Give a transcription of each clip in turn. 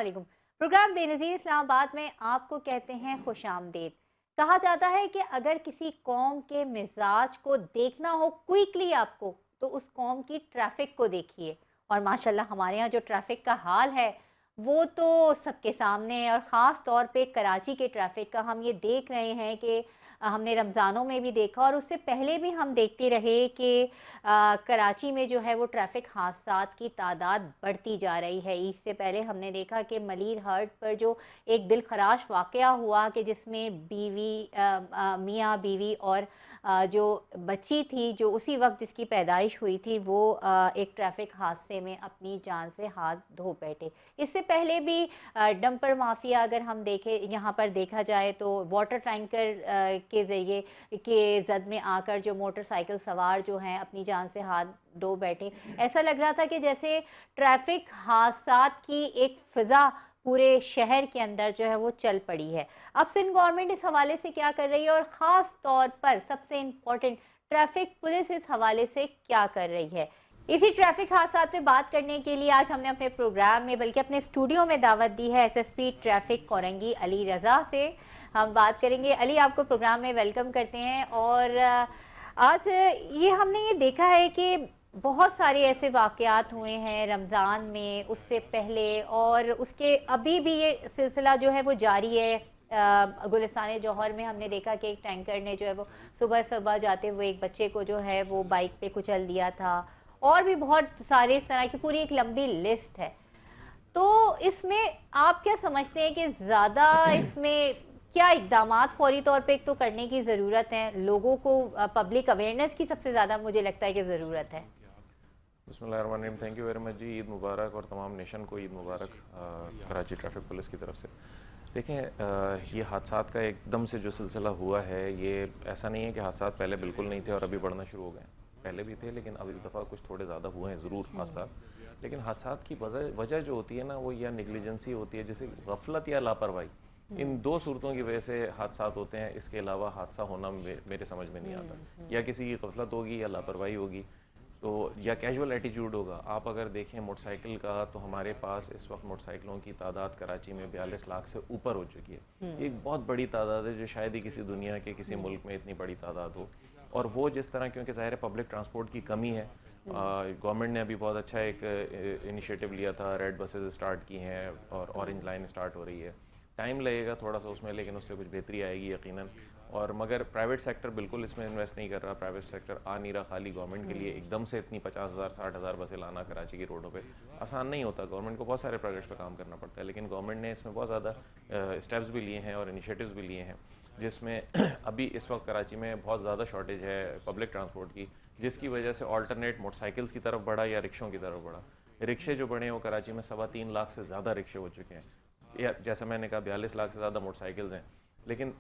वालेकुम। प्रोग्राम बेनज़ीर इस्लामाबाद में आपको कहते हैं खुशामदीद। कहा जाता है कि अगर किसी कौम के मिजाज को देखना हो क्विकली आपको, तो उस कौम की ट्रैफिक को देखिए। और माशाल्लाह हमारे यहाँ जो ट्रैफिक का हाल है वो तो सबके सामने है, और ख़ास तौर पे कराची के ट्रैफिक का हम ये देख रहे हैं कि हमने रमज़ानों में भी देखा और उससे पहले भी हम देखते रहे कि कराची में जो है वो ट्रैफ़िक हादसात की तादाद बढ़ती जा रही है। ईद से पहले हमने देखा कि मलीर हर्ट पर जो एक दिलखराश वाक़या हुआ कि जिसमें मियाँ बीवी और जो बच्ची थी जो उसी वक़्त जिसकी पैदाइश हुई थी वो एक ट्रैफ़िक हादसे में अपनी जान से हाथ धो बैठे। इससे पहले भी डंपर माफिया अगर हम देखें यहाँ पर देखा जाए तो वाटर टैंकर के ज़रिए के जद में आकर जो मोटरसाइकिल सवार जो हैं अपनी जान से हाथ धो बैठे। ऐसा लग रहा था कि जैसे ट्रैफिक हादसात की एक फ़िज़ा पूरे शहर के अंदर जो है वो चल पड़ी है। अब सिंध गवर्नमेंट इस हवाले से क्या कर रही है और ख़ास तौर पर सबसे इम्पोर्टेंट ट्रैफिक पुलिस इस हवाले से क्या कर रही है। इसी ट्रैफिक हादसा पे बात करने के लिए आज हमने अपने प्रोग्राम में बल्कि अपने स्टूडियो में दावत दी है एसएसपी ट्रैफिक कोरंगी अली रज़ा से। हम बात करेंगे। अली, आपको प्रोग्राम में वेलकम करते हैं। और आज ये हमने ये देखा है कि बहुत सारे ऐसे वाक़यात हुए हैं रमज़ान में, उससे पहले और उसके अभी भी ये सिलसिला जो है वो जारी है। गुलिस्तान जौहर में हमने देखा कि एक टैंकर ने जो है वो सुबह सुबह जाते हुए एक बच्चे को जो है वो बाइक पे कुचल दिया था। और भी बहुत सारे इस तरह की पूरी एक लंबी लिस्ट है। तो इसमें आप क्या समझते हैं कि ज़्यादा इसमें क्या इक़दामात फ़ौरी तौर पे एक तो करने की ज़रूरत है, लोगों को पब्लिक अवेयरनेस की सबसे ज़्यादा मुझे लगता है कि ज़रूरत है। बिस्मिल्लाहिर्रहमानिर्रहीम। थैंक यू वेरी मच जी। ईद मुबारक और तमाम नेशन को ईद मुबारक कराची ट्रैफिक पुलिस की तरफ से। देखें, ये हादसात का एकदम से जो सिलसिला हुआ है, ये ऐसा नहीं है कि हादसात पहले बिल्कुल नहीं थे और अभी बढ़ना शुरू हो गए। पहले भी थे लेकिन अब इस दफ़ा कुछ थोड़े ज़्यादा हुए हैं ज़रूर हादसात। लेकिन हादसात की वजह जो होती है ना, वो या नेग्लिजेंसी होती है, जैसे गफलत या लापरवाही। इन दो सूरतों की वजह से हादसात होते हैं। इसके अलावा हादसा होना मेरे समझ में नहीं आता। या किसी की गफलत होगी या लापरवाही होगी, तो या कैजुअल एटीट्यूड होगा। आप अगर देखें मोटरसाइकिल का, तो हमारे पास इस वक्त मोटरसाइकिलों की तादाद कराची में 42 लाख से ऊपर हो चुकी है। एक बहुत बड़ी तादाद है जो शायद ही किसी दुनिया के किसी मुल्क में इतनी बड़ी तादाद हो। और वो जिस तरह, क्योंकि ज़ाहिर है पब्लिक ट्रांसपोर्ट की कमी है। गवर्नमेंट ने अभी बहुत अच्छा एक इनिशिएटिव लिया था, रेड बसेस स्टार्ट की हैं और ऑरेंज लाइन स्टार्ट हो रही है। टाइम लगेगा थोड़ा सा उसमें, लेकिन उससे कुछ बेहतरी आएगी यकीनन। और मगर प्राइवेट सेक्टर बिल्कुल इसमें इन्वेस्ट नहीं कर रहा। प्राइवेट सेक्टर आ नहीं रहा। खाली गवर्नमेंट के लिए एकदम से इतनी 50,000 60,000 बसें लाना कराची की रोडों पे आसान नहीं होता। गवर्नमेंट को बहुत सारे प्रोजेक्ट्स पे काम करना पड़ता है, लेकिन गवर्नमेंट ने इसमें बहुत ज़्यादा स्टेप्स भी लिए हैं और इनिशिएटिव्स भी लिए हैं, जिसमें अभी इस वक्त कराची में बहुत ज़्यादा शॉर्टेज है पब्लिक ट्रांसपोर्ट की, जिसकी वजह से ऑल्टरनेट मोटरसाइकिल्स की तरफ बढ़ा या रिक्शों की तरफ बढ़ा। रिक्शे जो बढ़े, वो कराची में 3.25 लाख से ज़्यादा रिक्शे हो चुके हैं। या जैसा मैंने कहा 42 लाख से ज़्यादा मोटरसाइकिल्स हैं। लेकिन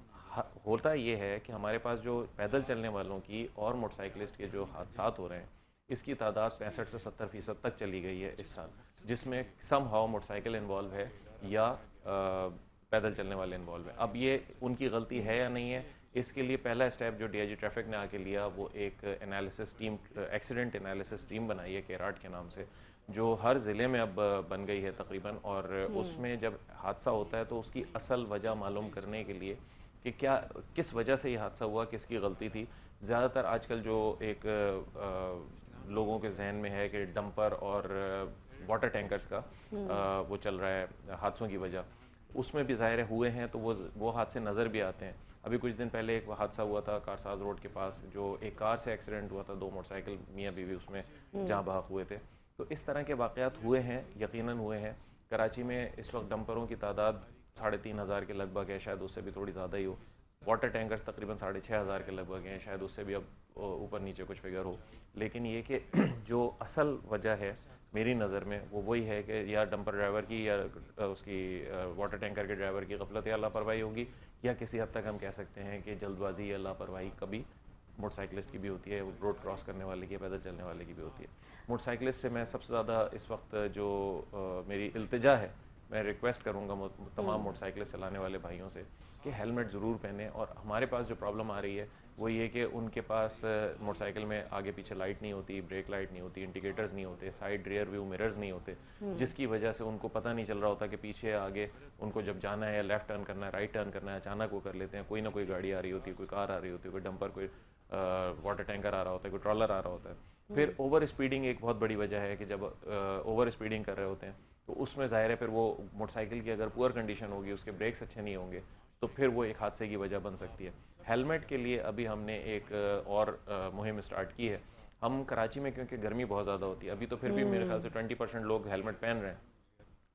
होता ये है कि हमारे पास जो पैदल चलने वालों की और मोटरसाइकिलिस्ट के जो हादसात हो रहे हैं, इसकी तादाद 65 से 70% तक चली गई है इस साल, जिसमें सम हाउ मोटरसाइकिल इन्वॉल्व है या पैदल चलने वाले इन्वॉल्व है। अब ये उनकी गलती है या नहीं है, इसके लिए पहला स्टेप जो डीआईजी ट्रैफिक ने आके लिया, वो एक analysis team, accident analysis team बनाई है केराट के नाम से, जो हर ज़िले में अब बन गई है तकरीबन। और उसमें जब हादसा होता है तो उसकी असल वजह मालूम करने के लिए कि क्या, किस वजह से ये हादसा हुआ, किसकी गलती थी। ज़्यादातर आजकल जो एक लोगों के जहन में है कि डंपर और वाटर टैंकर्स का वो चल रहा है हादसों की वजह, उसमें भी ज़ाहिर हुए हैं, तो वो हादसे नज़र भी आते हैं। अभी कुछ दिन पहले एक हादसा हुआ था कारसाज रोड के पास, जो एक कार से एक्सीडेंट हुआ था, 2 मोटरसाइकिल मियाँ बीवी उसमें जहाँ बहक हुए थे। तो इस तरह के वाक़यात हुए हैं, यकीनन हुए हैं। कराची में इस वक्त डंपरों की तादाद 3,500 के लगभग है, शायद उससे भी थोड़ी ज़्यादा ही हो। वाटर टैंकर्स तकरीबन 6,500 के लगभग हैं, शायद उससे भी अब ऊपर नीचे कुछ फिगर हो। लेकिन ये कि जो असल वजह है मेरी नज़र में, वो वही है कि या डंपर ड्राइवर की या उसकी वाटर टैंकर के ड्राइवर की गफलत या लापरवाही होगी, या किसी हद तक हम कह सकते हैं कि जल्दबाजी या लापरवाही कभी मोटरसाइकिलिस्ट की भी होती है, रोड क्रॉस करने वाले की, पैदल चलने वाले की भी होती है। मोटरसाइकिलिस्ट से मैं सबसे ज़्यादा इस वक्त जो मेरी इल्तिजा है, मैं रिक्वेस्ट करूंगा तमाम मोटरसाइकिल चलाने वाले भाइयों से कि हेलमेट ज़रूर पहने। और हमारे पास जो प्रॉब्लम आ रही है वो ये कि उनके पास मोटरसाइकिल में आगे पीछे लाइट नहीं होती, ब्रेक लाइट नहीं होती, इंडिकेटर्स नहीं होते, साइड रियर व्यू मिरर्स नहीं होते, जिसकी वजह से उनको पता नहीं चल रहा होता कि पीछे आगे उनको जब जाना है, लेफ्ट टर्न करना है, राइट टर्न करना है, अचानक वो कर लेते हैं। कोई ना कोई गाड़ी आ रही होती है, कोई कार आ रही होती है, कोई डंपर, कोई वाटर टैंकर आ रहा होता है, कोई ट्रॉलर आ रहा होता है। फिर ओवर स्पीडिंग एक बहुत बड़ी वजह है कि जब ओवर स्पीडिंग कर रहे होते हैं तो उसमें ज़ाहिर है फिर वो मोटरसाइकिल की अगर पुअर कंडीशन होगी, उसके ब्रेक्स अच्छे नहीं होंगे, तो फिर वो एक हादसे की वजह बन सकती है। हेलमेट के लिए अभी हमने एक और मुहिम स्टार्ट की है। हम कराची में, क्योंकि गर्मी बहुत ज़्यादा होती है, अभी तो फिर भी मेरे ख्याल से 20% लोग हेलमेट पहन रहे हैं,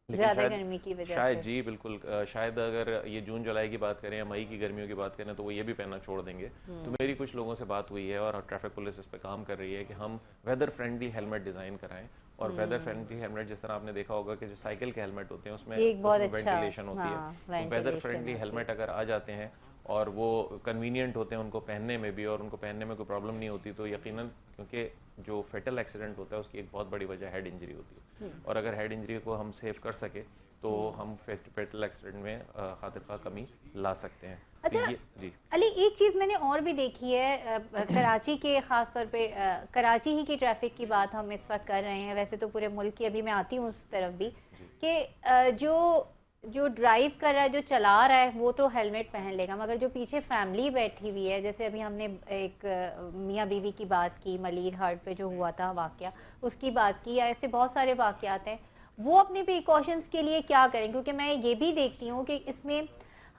लेकिन ज़्यादा गर्मी की वजह शायद से। जी बिल्कुल, शायद अगर ये जून जुलाई की बात करें या मई की गर्मियों की बात करें तो वो ये भी पहनना छोड़ देंगे। तो मेरी कुछ लोगों से बात हुई है और ट्रैफिक पुलिस इस पे काम कर रही है कि हम वेदर फ्रेंडली हेलमेट डिज़ाइन कराएं। और वेदर फ्रेंडली हेलमेट, जिस तरह आपने देखा होगा कि जो साइकिल के हेलमेट होते हैं उसमें ये एक बहुत अच्छा, वेंटिलेशन होती हाँ, है। तो वेदर फ्रेंडली हेलमेट अगर आ जाते हैं और वो कन्वीनियंट होते हैं उनको पहनने में भी, और उनको पहनने में कोई प्रॉब्लम नहीं होती, तो यकीनन, क्योंकि जो फेटल एक्सीडेंट होता है उसकी एक बहुत बड़ी वजह हेड इंजरी होती है, और अगर हेड इंजरी को हम सेव कर सके तो हम फेटल एक्सीडेंट में खातिर खा कमी ला सकते हैं। अच्छा तो ये जी अली, एक चीज़ मैंने और भी देखी है कराची के ख़ास तौर पे, कराची ही की ट्रैफिक की बात हम इस वक्त कर रहे हैं, वैसे तो पूरे मुल्क की, अभी मैं आती हूँ उस तरफ भी, कि जो जो ड्राइव कर रहा है, जो चला रहा है, वो तो हेलमेट पहन लेगा, मगर जो पीछे फैमिली बैठी हुई है, जैसे अभी हमने एक मियाँ बीवी की बात की, मलीर हाट पे जो हुआ था वाक़या, उसकी बात की, या ऐसे बहुत सारे वाक़यात हैं, वो अपने प्रिकॉशंस के लिए क्या करें? क्योंकि मैं ये भी देखती हूँ कि इसमें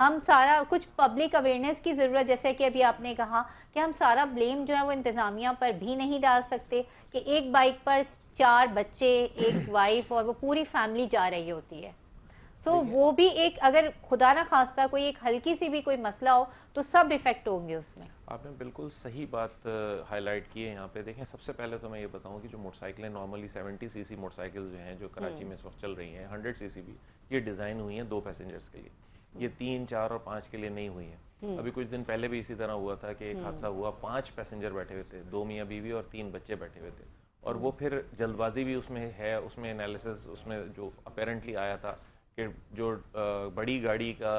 हम सारा कुछ पब्लिक अवेयरनेस की ज़रूरत, जैसे कि अभी आपने कहा कि हम सारा ब्लेम जो है वो इंतज़ामिया पर भी नहीं डाल सकते, कि एक बाइक पर 4 बच्चे, एक वाइफ और वो पूरी फैमिली जा रही होती है। सो वो भी एक, अगर खुदा ना खास्ता कोई एक हल्की सी भी कोई मसला हो तो सब इफेक्ट होंगे उसमें। आपने बिल्कुल सही बात हाईलाइट की है यहाँ पे। देखें, सबसे पहले तो मैं ये बताऊँ कि जो मोटरसाइकिलें नॉर्मली 70 सीसी मोटरसाइकिल्स जो हैं, जो कराची में इस वक्त चल रही हैं, 100 सीसी भी, ये डिज़ाइन हुई हैं 2 पैसेंजर्स के लिए, ये 3, 4 और 5 के लिए नहीं हुई हैं। अभी कुछ दिन पहले भी इसी तरह हुआ था कि एक हादसा हुआ, 5 पैसेंजर बैठे हुए थे, 2 मियाँ बीवी और 3 बच्चे बैठे हुए थे, और वो फिर जल्दबाजी भी उसमें है, उसमें एनालिसिस उसमें जो अपेरेंटली आया था कि जो बड़ी गाड़ी का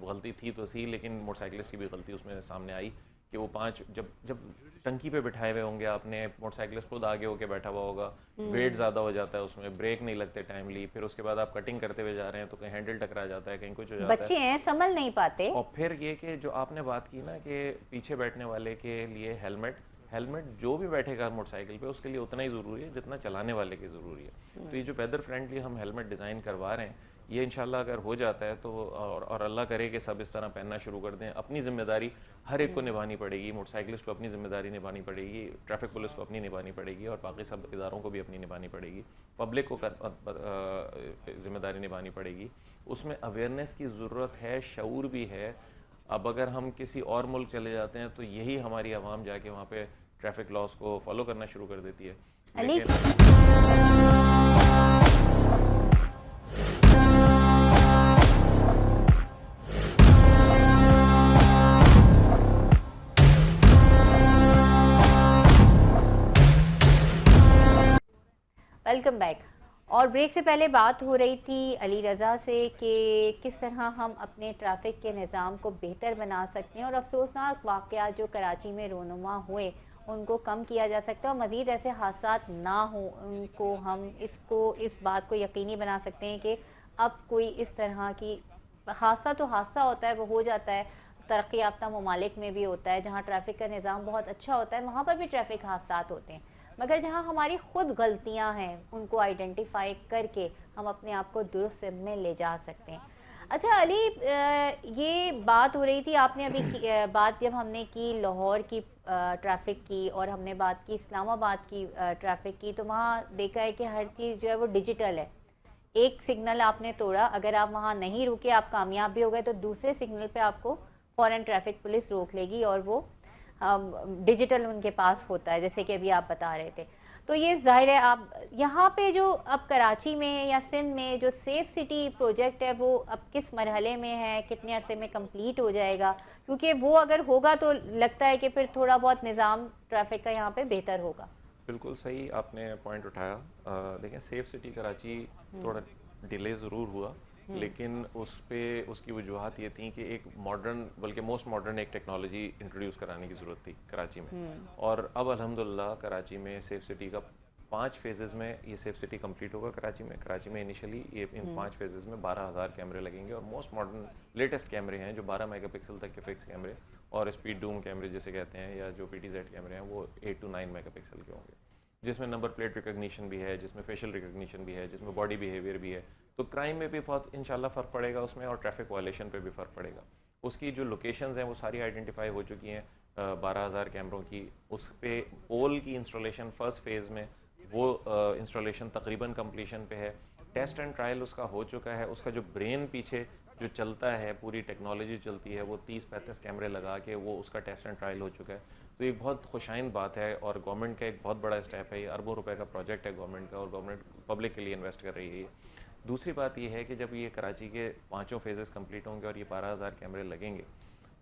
गलती थी तो थी, लेकिन मोटरसाइकिलिस्ट की भी गलती उसमें सामने आई कि वो 5 जब जब टंकी पे बिठाए हुए होंगे आपने, मोटरसाइकिलिस्ट खुद आगे होके बैठा हुआ होगा, वेट ज़्यादा हो जाता है उसमें, ब्रेक नहीं लगते टाइमली, फिर उसके बाद आप कटिंग करते हुए जा रहे हैं तो कहीं हैंडल टकरा जाता है, कहीं कुछ हो जाता है, बच्चे हैं, संभल नहीं पाते। और फिर ये कि जो आपने बात की ना कि पीछे बैठने वाले के लिए हेलमेट, हेलमेट जो भी बैठेगा मोटरसाइकिल पे उसके लिए उतना ही ज़रूरी है जितना चलाने वाले की ज़रूरी है। तो ये जो वेदर फ्रेंडली हम हेलमेट डिज़ाइन करवा रहे हैं, ये इंशाल्लाह अगर हो जाता है तो, और अल्लाह करे कि सब इस तरह पहनना शुरू कर दें। अपनी जिम्मेदारी हर एक को निभानी पड़ेगी, मोटरसाइकिलिस्ट को अपनी जिम्मेदारी निभानी पड़ेगी, ट्रैफिक पुलिस को अपनी निभानी पड़ेगी, और बाकी सब इदारों को भी अपनी निभानी पड़ेगी, पब्लिक को जिम्मेदारी निभानी पड़ेगी। उसमें अवेयरनेस की ज़रूरत है, शऊर भी है। अब अगर हम किसी और मुल्क चले जाते हैं तो यही हमारी आवाम जाके वहाँ पे ट्रैफिक लॉस को फॉलो करना शुरू कर देती है, अली, लेकिन वेलकम बैक। और ब्रेक से पहले बात हो रही थी अली रज़ा से कि किस तरह हम अपने ट्रैफिक के निज़ाम को बेहतर बना सकते हैं, और अफसोसनाक वाक़यात जो कराची में रोनुमा हुए उनको कम किया जा सकता है, और मज़ीद ऐसे हादसात ना हो उनको हम इस बात को यकीनी बना सकते हैं कि अब कोई इस तरह की हादसा, तो हादसा होता है, वो हो जाता है, तरक्की याफ्ता ममालिक में भी होता है, जहाँ ट्रैफिक का निज़ाम बहुत अच्छा होता है वहाँ पर भी ट्रैफिक हादसात होते हैं, मगर जहाँ हमारी खुद गलतियाँ हैं उनको आइडेंटिफाई करके हम अपने आप को दुरुस्त में ले जा सकते हैं। अच्छा अली, ये बात हो रही थी, आपने अभी बात जब हमने की लाहौर की ट्रैफिक की, और हमने बात की इस्लामाबाद की ट्रैफिक की, तो वहाँ देखा है कि हर चीज़ जो है वो डिजिटल है। एक सिग्नल आपने तोड़ा, अगर आप वहाँ नहीं रुके, आप कामयाब भी हो गए, तो दूसरे सिग्नल पे आपको फ़ौरन ट्रैफिक पुलिस रोक लेगी, और वो डिजिटल उनके पास होता है, जैसे कि अभी आप बता रहे थे। तो ये जाहिर है, आप यहाँ पे जो अब कराची में या सिंध में जो सेफ सिटी प्रोजेक्ट है वो अब किस मरहले में है, कितने अरसे में कंप्लीट हो जाएगा? क्योंकि वो अगर होगा तो लगता है कि फिर थोड़ा बहुत निज़ाम ट्रैफिक का यहाँ पे बेहतर होगा। बिल्कुल सही आपने पॉइंट उठाया। देखें, सेफ सिटी कराची थोड़ा डिले ज़रूर हुआ, लेकिन उस पे उसकी वजूहत ये थी कि एक मॉडर्न, बल्कि मोस्ट मॉडर्न एक टेक्नोलॉजी इंट्रोड्यूस कराने की ज़रूरत थी कराची में। और अब अल्हम्दुलिल्लाह कराची में सेफ सिटी का 5 फेजेज़ में ये सेफ सिटी कंप्लीट होगा कराची में इनिशियली ये इन 5 फेजेज़ में 12,000 कैमरे लगेंगे और मोस्ट मॉडर्न लेटेस्ट कैमरे हैं जो 12 मेगापिक्सल तक के फिक्स कैमरे और स्पीड डूम कैमरे जिसे कहते हैं, या जो PTZ कैमरे हैं वो 8 to 9 मेगापिक्सल के होंगे, जिसमें नंबर प्लेट रिकग्निशन भी है, जिसमें फेशियल रिकग्निशन भी है, जिसमें बॉडी बिहेवियर भी है। तो क्राइम में भी बहुत इंशाल्लाह फ़र्क पड़ेगा उसमें, और ट्रैफिक वायलेशन पे भी फ़र्क पड़ेगा। उसकी जो लोकेशंस हैं वो सारी आइडेंटिफाई हो चुकी हैं 12,000 कैमरों की। उस पे पोल की इंस्टॉलेशन फर्स्ट फेज़ में वो इंस्टॉलेशन तकरीबन कंप्लीशन पे है। टेस्ट एंड ट्रायल उसका हो चुका है। उसका जो ब्रेन पीछे जो चलता है, पूरी टेक्नोलॉजी चलती है, वो 30-35 कैमरे लगा के वो उसका टेस्ट एंड ट्रायल हो चुका है। तो ये बहुत खुशाइन बात है और गवर्नमेंट का एक बहुत बड़ा स्टेप है। ये अरबों रुपए का प्रोजेक्ट है गवर्नमेंट का और गवर्नमेंट पब्लिक के लिए इन्वेस्ट कर रही है। दूसरी बात ये है कि जब ये कराची के 5 फेजेस कंप्लीट होंगे और ये 12,000 कैमरे लगेंगे,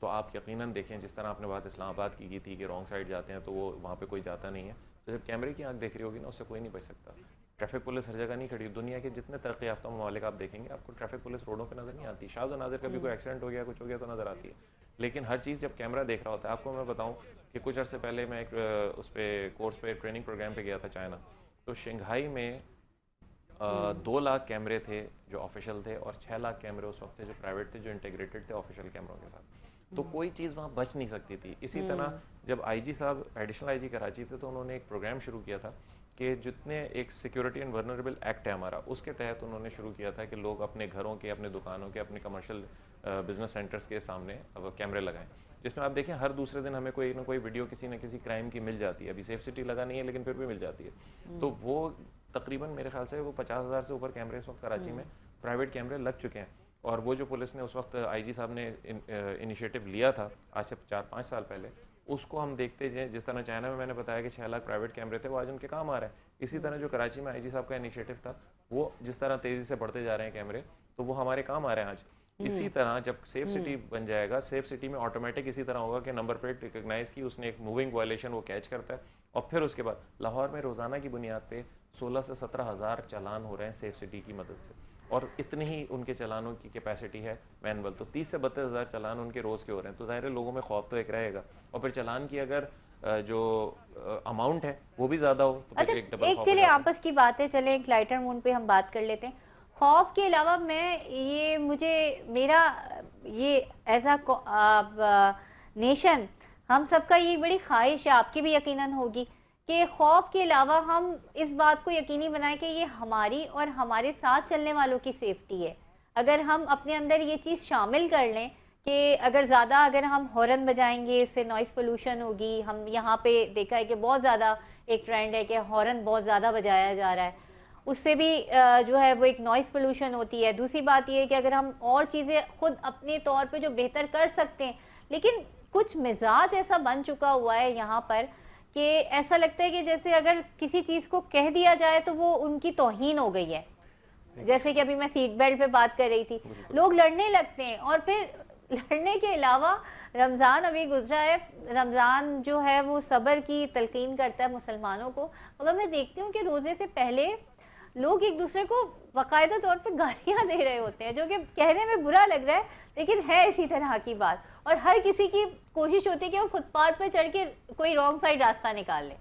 तो आप यकीनन देखें, जिस तरह आपने बात इस्लामाबाद की थी कि रॉन्ग साइड जाते हैं तो वो वहाँ पे कोई जाता नहीं है, तो जब कैमरे की आंख देख रही होगी ना, उससे कोई नहीं बच सकता। ट्रैफिक पुलिस हर जगह नहीं खड़ी। दुनिया के जितने तरक्की याफ्ता ममालिक आप देखेंगे, आपको ट्रैफिक पुलिस रोडों पे नज़र नहीं आती। शायद नाज़र कभी कोई एक्सीडेंट हो गया, कुछ हो गया तो नज़र आती है, लेकिन हर चीज़ जब कैमरा देख रहा होता है। आपको मैं बताऊँ कि कुछ अर्से पहले मैं एक उस पर कोर्स पे ट्रेनिंग प्रोग्राम पे गया था चाइना, तो शंघाई में 2 लाख कैमरे थे जो ऑफिशियल थे और 6 लाख कैमरे उस वक्त थे जो प्राइवेट थे, जो इंटीग्रेटेड थे ऑफिशियल कैमरों के साथ। तो कोई चीज़ वहाँ बच नहीं सकती थी। इसी तरह जब IG साहब एडिशनल IG कराची थे, तो उन्होंने एक प्रोग्राम शुरू किया था कि जितने एक सिक्योरिटी एंड वर्नरेबल एक्ट है हमारा, उसके तहत उन्होंने शुरू किया था कि लोग अपने घरों के, अपने दुकानों के, अपने कमर्शियल बिजनेस सेंटर्स के सामने अब कैमरे लगाएं, जिसमें आप देखें हर दूसरे दिन हमें कोई ना कोई वीडियो किसी न किसी क्राइम की मिल जाती है। अभी सेफ सिटी लगा नहीं है लेकिन फिर भी मिल जाती है। तो वो तकरीबन मेरे ख्याल से वो 50,000 से ऊपर कैमरे इस वक्त कराची में प्राइवेट कैमरे लग चुके हैं। और वो जो पुलिस ने उस वक्त IG साहब ने इनिशिएटिव लिया था आज से 4-5 साल पहले, उसको हम देखते हैं। जिस तरह चाइना में मैंने बताया कि 6 लाख प्राइवेट कैमरे थे, वो आज उनके काम आ रहा है। इसी तरह जो कराची में IG साहब का इनिशिएटिव था, वो जिस तरह तेज़ी से बढ़ते जा रहे हैं कैमरे, तो वो हमारे काम आ रहे हैं आज। इसी तरह जब सेफ सिटी बन जाएगा, सेफ सिटी में ऑटोमेटिक इसी तरह होगा कि नंबर प्लेट रिकग्नाइज की, उसने एक मूविंग वायलेशन वो कैच करता है, और फिर उसके बाद लाहौर में रोज़ाना की बुनियाद पे 16 से 17 हज़ार चालान हो रहे हैं सेफ सिटी की मदद से, और इतनी ही उनके चालानों की कैपेसिटी है मैनुअल। तो 30 से 32 हज़ार चालान उनके रोज़ के हो रहे हैं। तो ज़ाहिर है लोगों में खौफ तो एक रहेगा, और फिर चालान की अगर जो अमाउंट है वो भी ज़्यादा हो तो अच्छा, फिर एक डबल एक खौफ हो चले जाता है। आपस की बात है, चले एक लाइटर मूड पे हम बात कर लेते हैं। खौफ के अलावा मेरा ये एज अ नेशन, हम सबका ये बड़ी ख्वाहिश है, आपकी भी यकीनन होगी, कि खौफ के अलावा हम इस बात को यकीनी बनाएं कि ये हमारी और हमारे साथ चलने वालों की सेफ्टी है। अगर हम अपने अंदर ये चीज़ शामिल कर लें कि अगर हम हॉर्न बजाएंगे, इससे नॉइस पोल्यूशन होगी। हम यहाँ पे देखा है कि बहुत ज़्यादा एक ट्रेंड है कि हॉर्न बहुत ज़्यादा बजाया जा रहा है, उससे भी जो है वो एक नॉइस पोल्यूशन होती है। दूसरी बात ये है कि अगर हम और चीज़ें खुद अपने तौर पे जो बेहतर कर सकते हैं, लेकिन कुछ मिजाज ऐसा बन चुका हुआ है यहाँ पर कि ऐसा लगता है कि जैसे अगर किसी चीज़ को कह दिया जाए तो वो उनकी तौहीन हो गई है। जैसे कि अभी मैं सीट बेल्ट पे बात कर रही थी, लोग लड़ने लगते हैं। और फिर लड़ने के अलावा रमज़ान अभी गुजरा है, रमज़ान जो है वो सब्र की तलकीन करता है मुसलमानों को, मगर मैं देखती हूँ कि रोज़े से पहले लोग एक दूसरे को बाकायदा तौर पे गालियाँ दे रहे होते हैं, जो कि कहने में बुरा लग रहा है लेकिन है इसी तरह की बात। और हर किसी की कोशिश होती है कि वो फुटपाथ पे चढ़ के कोई रॉन्ग साइड रास्ता निकाल ले।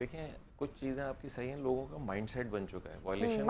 देखिए कुछ चीज़ें आपकी सही हैं, लोगों का माइंडसेट बन चुका है। वायलेशन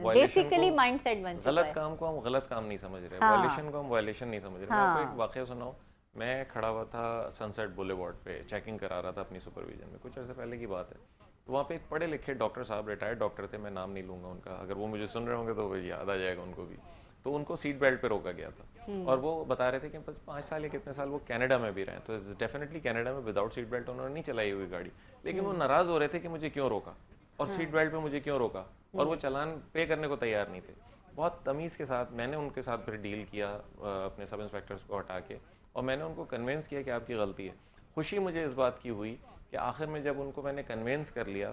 बेसिकली माइंडसेट बन चुका है। गलत काम को हम गलत काम नहीं समझ रहे, हाँ। वायलेशन को हम वायलेशन नहीं समझ रहे। मैं आपको एक वाकया सुनाऊं। मैं खड़ा हुआ था सनसेट बुलेवार्ड पे, चेकिंग करा रहा था अपनी सुपरविजन में, कुछ अर्से पहले की बात है। तो वहाँ पे एक पढ़े लिखे डॉक्टर साहब, रिटायर्ड डॉक्टर थे, मैं नाम नहीं लूँगा उनका, अगर वो मुझे सुन रहे होंगे तो वो याद आ जाएगा उनको भी। तो उनको सीट बेल्ट पे रोका गया था, और वो बता रहे थे कि 5 साल या कितने साल वो कनाडा में भी रहे, तो डेफिनेटली कनाडा में विदाउट सीट बेल्ट उन्होंने नहीं चलाई हुई गाड़ी, लेकिन वो नाराज़ हो रहे थे कि मुझे क्यों रोका और सीट बेल्ट पे मुझे क्यों रोका, और वो चालान पे करने को तैयार नहीं थे। बहुत तमीज़ के साथ मैंने उनके साथ फिर डील किया, अपने सब इंस्पेक्टर्स को हटा के, और मैंने उनको कन्विंस किया कि आपकी गलती है। खुशी मुझे इस बात की हुई कि आखिर में जब उनको मैंने कन्विंस कर लिया,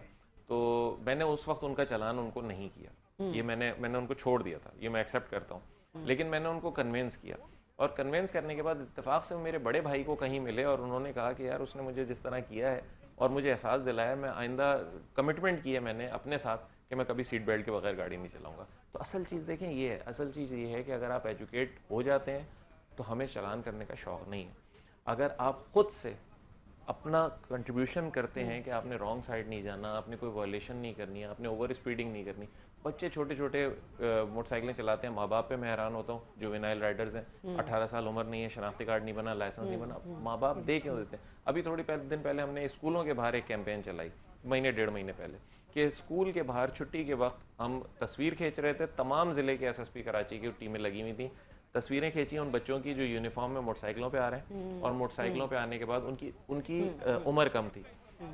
तो मैंने उस वक्त उनका चालान उनको नहीं किया, ये मैंने उनको छोड़ दिया था, ये मैं एक्सेप्ट करता हूँ, लेकिन मैंने उनको कन्विंस किया। और कन्विंस करने के बाद इत्तेफाक से मेरे बड़े भाई को कहीं मिले, और उन्होंने कहा कि यार उसने मुझे जिस तरह किया है और मुझे एहसास दिलाया, मैं आइंदा कमिटमेंट की है मैंने अपने साथ कि मैं कभी सीट बेल्ट के बगैर गाड़ी नहीं चलाऊंगा। तो असल चीज़ देखें ये है, असल चीज़ ये है कि अगर आप एजुकेट हो जाते हैं तो हमें चालान करने का शौक़ नहीं है। अगर आप खुद से अपना कंट्रीब्यूशन करते हैं कि आपने रॉन्ग साइड नहीं जाना, आपने कोई वायलेशन नहीं करनी है, आपने ओवर स्पीडिंग नहीं करनी। बच्चे छोटे छोटे मोटरसाइकिलें चलाते हैं, माँ बाप पे मैं हैरान होता हूँ, जो विनाइल राइडर्स हैं, 18 साल उम्र नहीं है, शनाख्ती कार्ड नहीं बना, लाइसेंस नहीं बना, माँ बाप दे क्यों देते हैं? अभी थोड़ी दिन पहले हमने स्कूलों के बाहर एक कैंपेन चलाई, महीने 1.5 महीने पहले, कि स्कूल के बाहर छुट्टी के वक्त हम तस्वीर खींच रहे थे, तमाम ज़िले के SSP कराची की टीमें लगी हुई थी, तस्वीरें खींची उन बच्चों की जो यूनिफॉर्म में मोटरसाइकिलों पे आ रहे हैं, और मोटरसाइकिलों पे आने के बाद उनकी उनकी उम्र कम थी।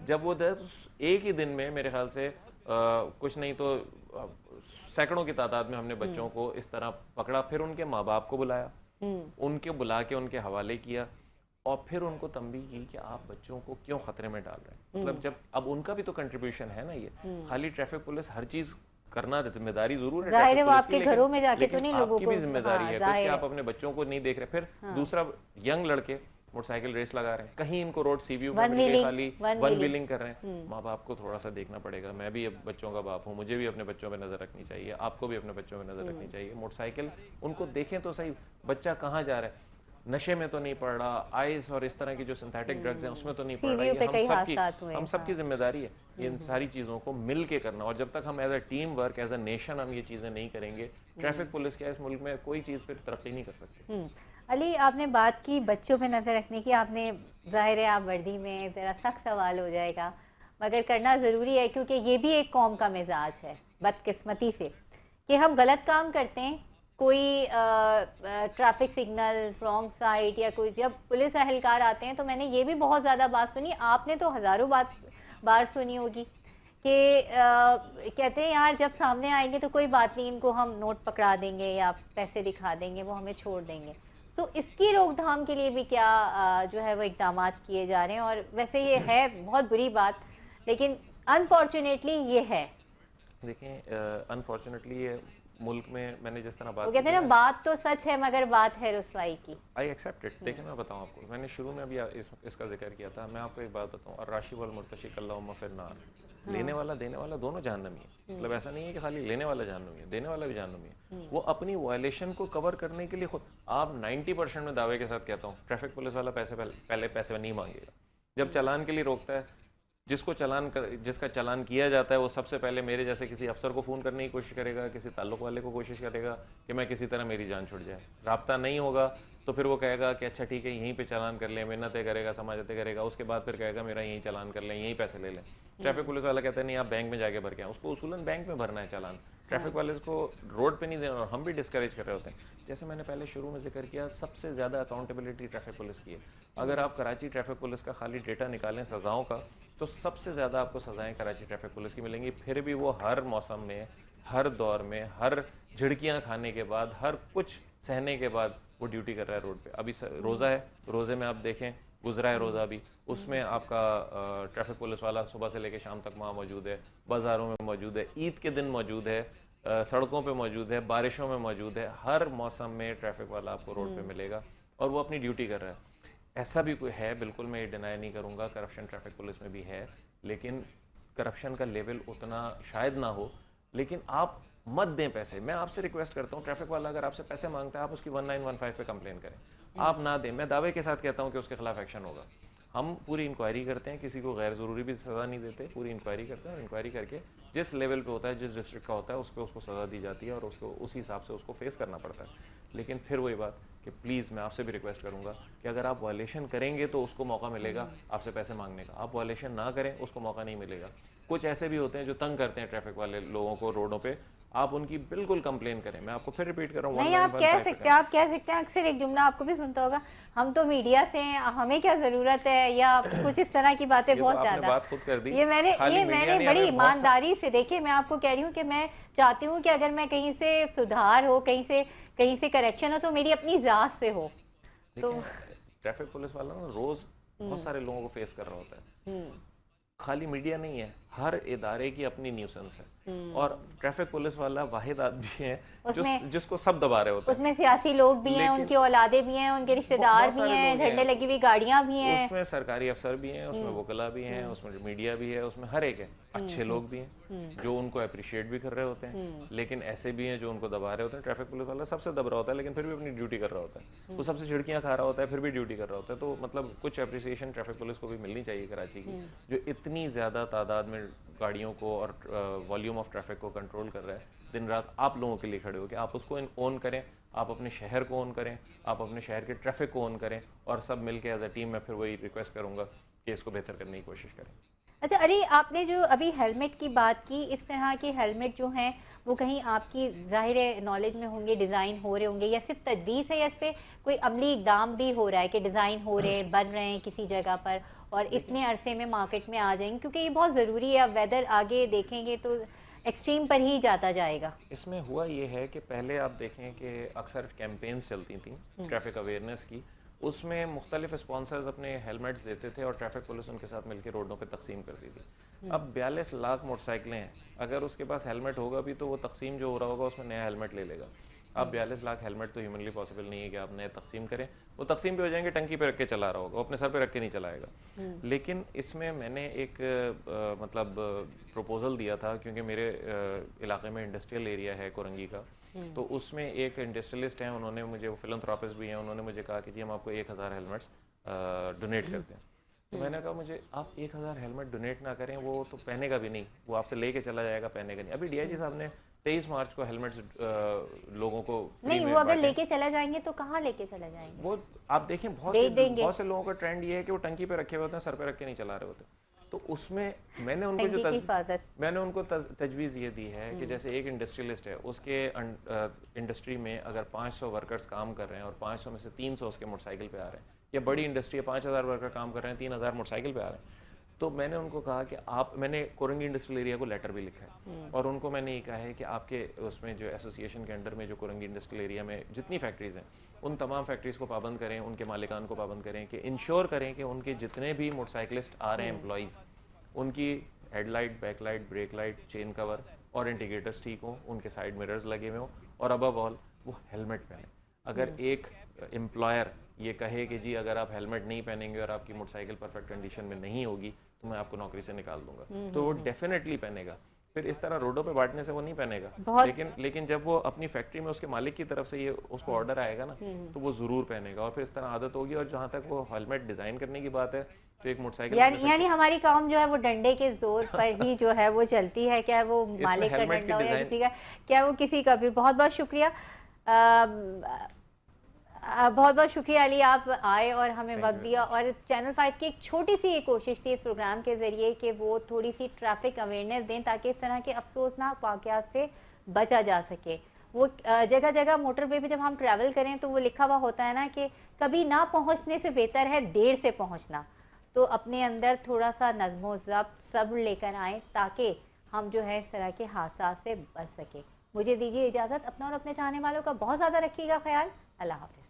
जब वो 10 एक ही दिन में मेरे ख्याल से कुछ नहीं तो सैकड़ों की तादाद में हमने बच्चों को इस तरह पकड़ा, फिर उनके माँ बाप को बुलाया, उनके बुला के उनके हवाले किया, और फिर उनको तंबीह की कि आप बच्चों को क्यों खतरे में डाल रहे हैं। मतलब जब अब उनका भी तो कंट्रीब्यूशन है ना, ये खाली ट्रैफिक पुलिस हर चीज करना जिम्मेदारी जरूर है, जाहिर है वो पुलिस आपके की, घरों में जाके तो नहीं लोगों आपकी को, भी जिम्मेदारी हाँ, है कुछ कि आप अपने बच्चों को नहीं देख रहे। फिर दूसरा, यंग लड़के मोटरसाइकिल रेस लगा रहे हैं, कहीं इनको रोड सीव्यू में मिल गई, खाली वन व्हीलिंग कर रहे हैं। माँ बाप को थोड़ा सा देखना पड़ेगा। मैं भी अब बच्चों का बाप हूँ, मुझे भी अपने बच्चों पे नजर रखनी चाहिए, आपको भी अपने बच्चों पे नजर रखनी चाहिए। मोटरसाइकिल उनको देखें तो सही, बच्चा कहाँ जा रहा है, नशे में तो नहीं पड़ रहा, आइस और इस तरह की जो सिंथेटिक ड्रग्स हैं उसमें तो नहीं पड़ रहा। ये हम सबकी जिम्मेदारी है इन सारी चीज़ों को मिल के करना। और जब तक हम as a team work, as a nation हम ये चीज़ें नहीं करेंगे, ट्रैफिक पुलिस क्या इस मुल्क में कोई चीज़ पर तरक्की नहीं कर सकती। अली, आपने बात की बच्चों पे नज़र रखने की, आपने, जाहिर है आप वर्दी में, ज़रा सख्त सवाल हो जाएगा मगर करना ज़रूरी है, क्योंकि ये भी एक कौम का मिजाज है बदकिस्मती से कि हम गलत काम करते हैं। कोई ट्रैफिक सिग्नल रॉन्ग साइड या कोई, जब पुलिस एहलकार आते हैं तो मैंने ये भी बहुत ज़्यादा बात सुनी, आपने तो हज़ारों बार सुनी होगी कि कहते हैं यार जब सामने आएंगे तो कोई बात नहीं, इनको हम नोट पकड़ा देंगे या पैसे दिखा देंगे, वो हमें छोड़ देंगे। तो इसकी रोकथाम के लिए भी क्या जो है वो इक़दाम किए जा रहे हैं? और वैसे ये है बहुत बुरी बात, लेकिन अनफॉर्चुनेटली ये है। देखें, अनफॉर्चुनेटली ये मुल्क में, मैंने जिस तरह बात, कहते हैं ना, बात तो सच है मगर बात है रुसवाई की। I accept it. देखिए मैं बताऊं आपको, मैंने शुरू में अभी इसका जिक्र किया था, मैं आपको एक बात बताऊं, और राशि वल मुर्तशिक अल्लाहुम्मा फिन्नार, लेने वाला देने वाला दोनों जहन्नमी है। मतलब ऐसा नहीं है कि खाली लेने वाला जहन्नमी है, देने वाला भी जहन्नमी है। वो अपनी वायलेशन को कवर करने के लिए खुद, आप 90% में दावे के साथ कहता हूँ, ट्रैफिक पुलिस वाला पहले पैसे नहीं मांगेगा। जब चालान के लिए रोकता है, जिसका चालान किया जाता है वो सबसे पहले मेरे जैसे किसी अफसर को फ़ोन करने की कोशिश करेगा, किसी ताल्लुक वाले को कोशिश करेगा कि मैं किसी तरह मेरी जान छुट जाए। राब्ता नहीं होगा तो फिर वो कहेगा कि अच्छा ठीक है यहीं पे चालान कर लें, मिन्नतें करेगा, समाजतें करेगा, उसके बाद फिर कहेगा मेरा यहीं चालान कर लें, यहीं पैसे ले लें। ट्रैफिक पुलिस वाला कहता है नहीं आप बैंक में जाके भर के आए, उसको उसूलन बैंक में भरना है चालान, ट्रैफिक वाले को रोड पे नहीं देना। और हम भी डिस्करेज कर रहे होते हैं। जैसे मैंने पहले शुरू में जिक्र किया, सबसे ज़्यादा अकाउंटेबिलिटी ट्रैफिक पुलिस की है। अगर आप कराची ट्रैफिक पुलिस का खाली डेटा निकालें सज़ाओं का, तो सबसे ज़्यादा आपको सज़ाएं कराची ट्रैफिक पुलिस की मिलेंगी। फिर भी वो हर मौसम में, हर दौर में, हर झिड़कियाँ खाने के बाद, हर कुछ सहने के बाद वो ड्यूटी कर रहा है रोड पे। अभी रोज़ा है, रोज़े में आप देखें, गुजरा है रोज़ा भी, उसमें आपका ट्रैफिक पुलिस वाला सुबह से लेकर शाम तक वहाँ मौजूद है, बाज़ारों में मौजूद है, ईद के दिन मौजूद है, सड़कों पे मौजूद है, बारिशों में मौजूद है। हर मौसम में ट्रैफिक वाला आपको रोड पे मिलेगा और वो अपनी ड्यूटी कर रहा है। ऐसा भी कोई है, बिल्कुल मैं ये डिनाई नहीं करूँगा, करप्शन ट्रैफिक पुलिस में भी है, लेकिन करप्शन का लेवल उतना शायद ना हो। लेकिन आप मत दें पैसे। मैं आपसे रिक्वेस्ट करता हूँ, ट्रैफिक वाला अगर आपसे पैसे मांगता है आप उसकी 1915 पे कंप्लेन करें, आप ना दें। मैं दावे के साथ कहता हूँ कि उसके खिलाफ एक्शन होगा। हम पूरी इंक्वायरी करते हैं, किसी को गैर ज़रूरी भी सज़ा नहीं देते, पूरी इंक्वायरी करते हैं और इंक्वायरी करके जिस लेवल पे होता है, जिस डिस्ट्रिक्ट का होता है, उसको सज़ा दी जाती है और उसको उसी हिसाब से उसको फेस करना पड़ता है। लेकिन फिर वही बात कि प्लीज़ मैं आपसे भी रिक्वेस्ट करूँगा कि अगर आप वायलेशन करेंगे तो उसको मौका मिलेगा आपसे पैसे मांगने का, आप वायलेशन ना करें उसको मौका नहीं मिलेगा। कुछ ऐसे भी होते हैं जो तंग करते हैं ट्रैफिक वाले लोगों को रोडों पे, आप उनकी बिल्कुल कंप्लेन करें। मैं आपको फिर रिपीट कर रहा हूँ, नहीं आप कह सकते हैं, अक्सर एक जुमला आपको भी सुनता होगा, हम तो मीडिया से हैं, हमें क्या जरूरत है, या कुछ इस तरह की बातें बहुत ज्यादा। बात खुद कर दी। ये मैंने बड़ी ईमानदारी से, देखिए मैं आपको कह रही हूँ कि मैं चाहती हूँ कि अगर मैं कहीं से सुधार हो, कहीं से करेक्शन हो तो मेरी अपनी जात से हो। तो ट्रैफिक पुलिस वाला ना रोज बहुत सारे लोगों को फेस कर रहा होता है, खाली मीडिया नहीं है, हर इदारे की अपनी न्यूसेंस है और ट्रैफिक पुलिस वाला वाहिद आदमी है जिसको सब दबा रहे होते हैं। उसमें सियासी लोग भी हैं, उनकी औलादे भी हैं, उनके रिश्तेदार भी हैं, झंडे लगी हुई गाड़ियां भी हैं, उसमें सरकारी अफसर भी हैं, उसमें वकला भी हैं, उसमें मीडिया भी है, उसमें हर एक है। अच्छे लोग भी हैं जो उनको अप्रिशिएट भी कर रहे होते हैं, लेकिन ऐसे भी हैं जो उनको दबा रहे होते हैं। ट्रैफिक पुलिस वाला सबसे दब रहा होता है लेकिन फिर भी अपनी ड्यूटी कर रहा होता है। वो सबसे झिड़कियां खा रहा होता है फिर भी ड्यूटी कर रहा होता है। तो मतलब कुछ अप्रिसिएशन ट्रैफिक पुलिस को भी मिलनी चाहिए कराची की, जो इतनी ज़्यादा तादाद में गाड़ियों को और वॉल्यूम ऑफ ट्रैफिक को कंट्रोल कर रहा है। दिन रात आप लोगों के लिए खड़े हो कि आप उसको ओन करें, आप अपने शहर को ओन करें, आप अपने शहर के ट्रैफिक को ओन करें और सब मिलके एज अ टीम मैं फिर वही रिक्वेस्ट करूंगा कि इसको बेहतर करने की कोशिश करें। अच्छा अली, आपने जो अभी हेलमेट की बात की, इस तरह के हेलमेट जो हैं वो कहीं आपकी ज़ाहिर नॉलेज में होंगे, डिज़ाइन हो रहे होंगे, या सिर्फ तजवीज़ है या इस पर कोई अमली इकदाम भी हो रहा है कि डिज़ाइन हो रहे हैं, बन रहे हैं किसी जगह पर और इतने अरसे में मार्केट में आ जाएंगे? क्योंकि ये बहुत ज़रूरी है। अब वेदर आगे देखेंगे तो एक्सट्रीम पर ही जाता जाएगा। इसमें हुआ ये है कि पहले आप देखें कि अक्सर कैंपेन्स चलती थी ट्रैफिक अवेयरनेस की, उसमें मुख्तलिफ स्पॉन्सर्स अपने हेलमेट्स देते थे और ट्रैफिक पुलिस उनके साथ मिलकर रोडों पे तकसीम करती थी। अब 42 लाख मोटरसाइकिलें हैं, अगर उसके पास हेलमेट होगा भी तो वो तकसीम जो हो रहा होगा उसमें नया हेलमेट ले लेगा। अब 42 लाख हेलमेट तो ह्यूमनली पॉसिबल नहीं है कि आप नए तकसीम करें। वो तकसीम पे हो जाएंगे, टंकी पे रख के चला रहा होगा, वो अपने सर पे रख के नहीं चलाएगा। लेकिन इसमें मैंने एक मतलब प्रपोजल दिया था, क्योंकि मेरे इलाके में इंडस्ट्रियल एरिया है कोरंगी का, तो उसमें एक इंडस्ट्रियलिस्ट हैं, उन्होंने मुझे, वो फिलंथ्रोपिस्ट भी हैं, उन्होंने मुझे कहा कि जी हम आपको 1000 हेलमेट्स डोनेट करते हैं। तो मैंने कहा मुझे आप 1000 हेलमेट डोनेट ना करें, वो तो पहनेगा भी नहीं, वो आपसे लेके चला जाएगा, पहनेगा नहीं। अभी डीआईजी साहब ने 23 मार्च को हेलमेट्स लोगों को नहीं, वो अगर लेके चला जाएंगे तो कहाँ लेके चला जाएंगे? वो आप देखें बहुत से लोगों का ट्रेंड ये है कि वो टंकी पे रखे हुए होते हैं, सर पे रख के नहीं चला रहे होते। तो उसमें मैंने उनको तजवीज़ ये दी है कि जैसे एक इंडस्ट्रियलिस्ट है, उसके इंडस्ट्री में अगर 500 वर्कर्स काम कर रहे हैं और 500 में से 300 उसके मोटरसाइकिल पे आ रहे हैं, या बड़ी इंडस्ट्री है 5000 वर्कर काम कर रहे हैं, 3000 मोटरसाइकिल पे आ रहे हैं, तो मैंने उनको कहा कि मैंने कोरंगी इंडस्ट्रियल एरिया को लेटर भी लिखा है और उनको मैंने ये कहा है कि आपके उसमें जो एसोसिएशन के अंडर में जो कोरंगी इंडस्ट्रियल एरिया में जितनी फैक्ट्रीज़ हैं, उन तमाम फैक्ट्रीज़ को पाबंद करें, उनके मालिकान को पाबंद करें कि इंश्योर करें कि उनके जितने भी मोटरसाइकिलिस्ट आ रहे हैं एम्प्लॉइज़, उनकी headlight, backlight, brake light, chain cover और इंडिकेटर्स ठीक हों, उनके साइड मिरर्स लगे हुए हों और अबव ऑल वो हेलमेट पहने। अगर एक एम्प्लॉयर ये कहे कि जी अगर आप हेलमेट नहीं पहनेंगे और आपकी मोटरसाइकिल परफेक्ट कंडीशन में नहीं होगी तो मैं आपको नौकरी से निकाल दूंगा, तो वो डेफिनेटली पहनेगा। फिर इस तरह रोडों पे बांटने से वो नहीं पहनेगा, लेकिन जब वो अपनी फैक्ट्री में उसके मालिक की तरफ से ये उसको ऑर्डर आएगा ना, तो वो जरूर पहनेगा और फिर इस तरह आदत होगी। और जहाँ तक वो हेलमेट डिजाइन करने की बात है, तो एक मोटरसाइकिल यानी हमारी काम जो है वो डंडे के जोर पर ही जो है वो चलती है, क्या वो मालिक का डंडा हो या किसी का, क्या वो किसी का भी। बहुत बहुत शुक्रिया, बहुत बहुत शुक्रिया अली, आप आए और हमें वक्त दिया। और चैनल 5 की एक छोटी सी ये कोशिश थी इस प्रोग्राम के ज़रिए कि वो थोड़ी सी ट्रैफिक अवेयरनेस दें ताकि इस तरह के अफसोसनाक वाक़यात से बचा जा सके। वो जगह जगह मोटरवे पे जब हम ट्रैवल करें तो वो लिखा हुआ होता है ना कि कभी ना पहुंचने से बेहतर है देर से पहुंचना। तो अपने अंदर थोड़ा सा नज़्म व ज़ब्त सब्र लेकर आएँ ताकि हम जो है इस तरह के हादसा से बच सके। मुझे दीजिए इजाज़त, अपना और अपने चाहने वालों का बहुत ज़्यादा रखिएगा ख्याल। अल्लाह हाफ़िज़।